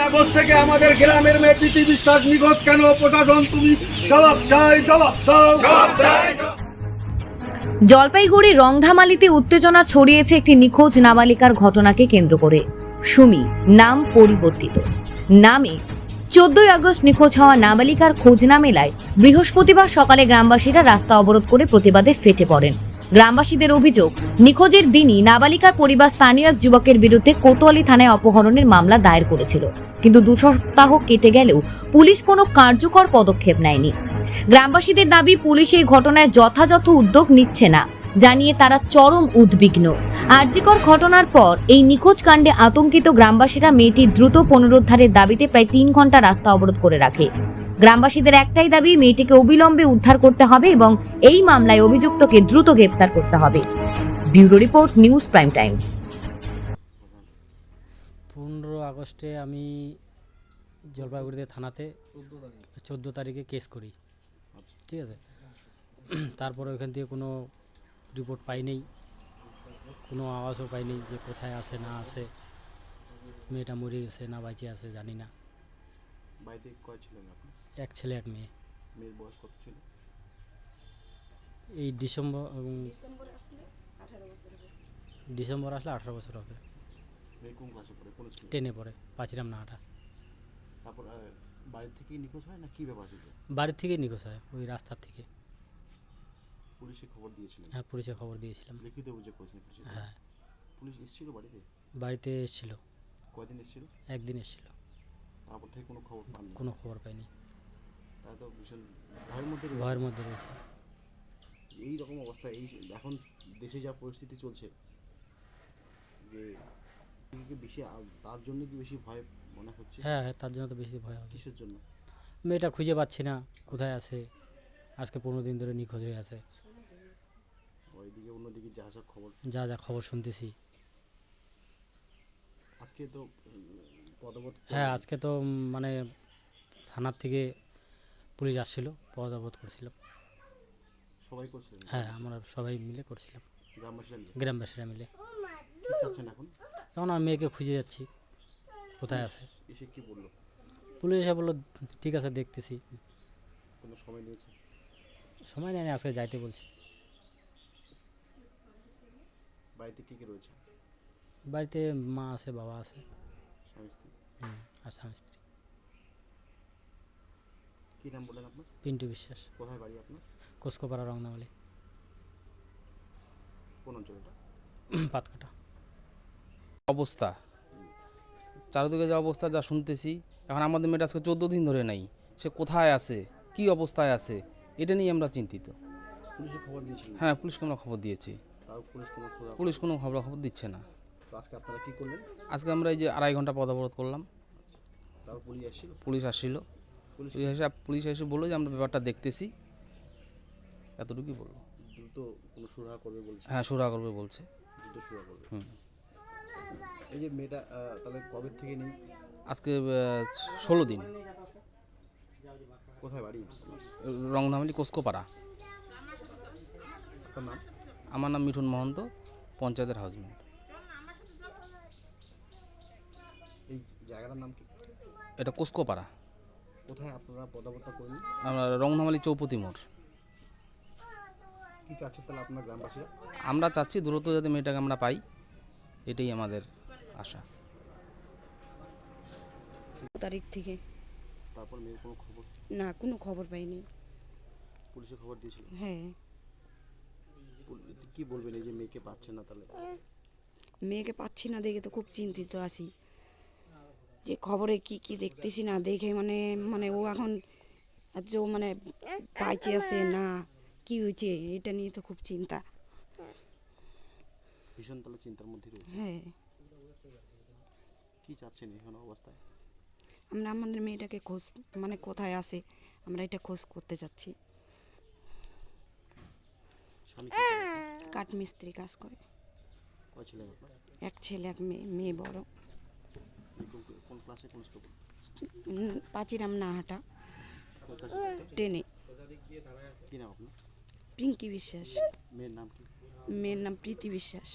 August থেকে আমাদের গ্রামের মেয়ে প্রীতি বিশ্বাস নিখোঁজ কেন? প্রশাসন তুমি জবাব চাই, জবাব দাও। জলপাইগুড়ির রংধামালিতে উত্তেজনা ছড়িয়েছে একটি নিখোঁজ নাবালিকার ঘটনাকে কেন্দ্র করে। সুমি নাম পরিবর্তিত। নামে 14 আগস্ট নিখোঁজ হওয়া নাবালিকার খোঁজ না মেলায় বৃহস্পতিবার সকালে গ্রামবাসীরা রাস্তা অবরোধ করে প্রতিবাদে ফেটে পড়েন। গ্রামবাসীদের অভিযোগ, নিখোঁজের দিনই নাবালিকার পরিবার স্থানীয় এক যুবকের বিরুদ্ধে কোতোয়ালি থানায় অপহরণের মামলা দায়ের করেছিল, কিন্তু 2 সপ্তাহ কেটে গেলেও পুলিশ কোনো কার্যকর পদক্ষেপ নেয়নি। গ্রামবাসীদের দাবি, পুলিশ এই ঘটনায় যথাযথ উদ্যোগ নিচ্ছে না, জানিয়ে তারা চরম উদ্বিগ্ন। আরজিকর ঘটনার পর এই নিখোঁজ কাণ্ডে আতঙ্কিত গ্রামবাসীরা মেয়েটির দ্রুত পুনরুদ্ধারের দাবিতে প্রায় 3 ঘন্টা রাস্তা অবরোধ করে রাখে। গ্রামবাসীদের একটাই দাবি, মেয়েটিকে অবিলম্বে উদ্ধার করতে হবে এবং এই মামলায় অভিযুক্তকে দ্রুত গ্রেফতার করতে হবে। Bureau report, news prime Times. 15 আগস্টে আমি জলপাইগুড়িতে থানাতে 14 তারিখে কেস করি, ঠিক আছে। তারপরে ওইখান থেকে কোনো রিপোর্ট পাইনি, কোনো আওয়াজও পাইনি যে কোথায় আছে না আছে, মেয়েটা মরে গেছে না বাইচে আছে জানি না। বাড়িতে কয় ছিলেন আপনি? এক ছেলে এক মেয়ে। মেয়ের বয়স কত ছিল? এই ডিসেম্বর আসলে 18 বছর হবে। মেয়ে কোন ক্লাসে পড়ে, কোন স্কুলে? 10-এ পড়ে, পাঁচিরাম নাহাটা। তারপর বাড়ি থেকেই নিখোঁজ হয় না কি ব্যাপার ছিল? বাড়ির থেকেই নিখোঁজ হয়, ওই রাস্তার থেকে। পুলিশে খবর দিয়েছিলেন? হ্যাঁ, পুলিশে খবর দিয়েছিলাম। লিখিত অভিযোগ করেছেন পুলিশে? হ্যাঁ, পুলিশ এসেছিল বাড়িতে? বাড়িতে এসেছিল, কয়দিন এসেছিল? একদিন এসেছিল, তারপর থেকে কোনো খবর পাননি? কোনো খবর পাইনি। তারা তো ভীষণ ভয়ের মধ্যে ভয়ের মধ্যে রয়েছে। এই রকম অবস্থা, এই এখন দেশে যা পরিস্থিতি চলছে, যে বেশি তার জন্য কি বেশি ভয় মনে হচ্ছে? হ্যাঁ, তার জন্য তো বেশি ভয় হবে। কিসের জন্য? মেয়েটা খুঁজে পাচ্ছি না, কোথায় আছে। আজকে 15 দিন ধরে নিখোঁজ হয়ে আছে। ওইদিকে অন্যদিকে যা যা খবর, যা খবর শুনতেছি। আজকে তো পদবত, হ্যাঁ, আজকে তো মানে থানার থেকে পুলিশ আসছিল, পদবোধ করছিলাম। সবাই করছে? হ্যাঁ, আমরা সবাই মিলে করছিলাম, গ্রামবাসীরা মিলে। কি চাচ্ছেন এখন? এখন আর মেয়েকে খুঁজে যাচ্ছি, কোথায় আছে। এসে কি বললো? পুলিশ এসে বললো ঠিক আছে, দেখতেছি। কোনো সময় নিয়েছে? সময় নেই, আজকে যাইতে বলছি। বাড়িতে কে কে রয়েছে? বাড়িতে মা আছে, বাবা আছে, স্বামী স্ত্রী? আর স্বামী স্ত্রী। কি নাম বললেন আপনার? পিন্টু বিশ্বাস। কোথায় বাড়ি আপনার? কোসকোপাড়া, রংনামালি। কোন অঞ্চলটা? পাতকাটা। অবস্থা চারিদিকে যে অবস্থা যা শুনতেছি, এখন আমাদের মেয়েটা আজকে 14 দিন ধরে নাই, সে কোথায় আছে, কি অবস্থায় আছে, এটা নিয়ে আমরা চিন্তিত। পুলিশে খবর দিয়েছিলেন? হ্যাঁ, পুলিশকে আমরা খবর দিয়েছি, তাও পুলিশ কোনো খবর দিচ্ছে না। তো আজকে আপনারা কি করলেন? আজকে আমরা এই যে 2.5 ঘন্টা পথ অবরোধ করলাম। তাও পুলিশ আসছিল? পুলিশ এসে বললো যে আমরা ব্যাপারটা দেখতেছি, এতটুকুই বললো। দ্রুত কোনো সুরাহা করবে বলছে? হ্যাঁ, সুরাহা করবে বলছে। দ্রুত সুরাহা করবে। এই যে মেয়েটা তাহলে কবে থেকে নেই? আজকে 16 দিন। কোথায় বাড়ি? রংধামালি, কোসকোপাড়া। আপনার নাম? আমার নাম মিঠুন মহন্ত, পঞ্চায়েতের হাউসমেট। এই জায়গাটার নাম কি? এটা কোসকোপাড়া। কোথায় আপনারা পদাবর্তা করলেন? আমরা রংধামালি চৌপতি মোড়। কি চাচ্ছেন তাহলে আপনার গ্রামবাসীরা? আমরা চাচ্ছি দ্রুত যাতে মেয়েটাকে আমরা পাই, এটাই আমাদের আশা। তারিখ থেকে তারপর মেয়ের কোনো খবর? না, কোনো খবর পাইনি। পুলিশে খবর দিয়েছিল? হ্যাঁ। কি বলবেন এই যে মেয়েকে পাচ্ছেন না? তাহলে মেয়েকে পাচ্ছি না দেখে তো খুব চিন্তিত আছি, যে খবরে কি কি দেখতেছি না দেখে মানে মানে ও এখন মানে বাইচে আছে না কি হয়েছে, এটা নিয়ে তো খুব চিন্তা। ভীষণ তাহলে চিন্তার মধ্যে রয়েছে? হ্যাঁ। কি চাচ্ছেন এখন অবস্থায়? আমরা আমাদের মেয়েটাকে খোঁজ, মানে কোথায় আছে আমরা এটা খোঁজ করতে চাচ্ছি। কাঠ মিস্ত্রি কাজ করে। কয় ছেলে আপনার? এক ছেলে এক মেয়ে, মেয়ে বড়। কোন ক্লাসে, কোন স্কুলে? পাঁচিরাম নাহাটা, 10-এ। কি নাম আপনার? পিঙ্কি বিশ্বাস। মেয়ের নাম কি? মেয়ের নাম প্রীতি বিশ্বাস।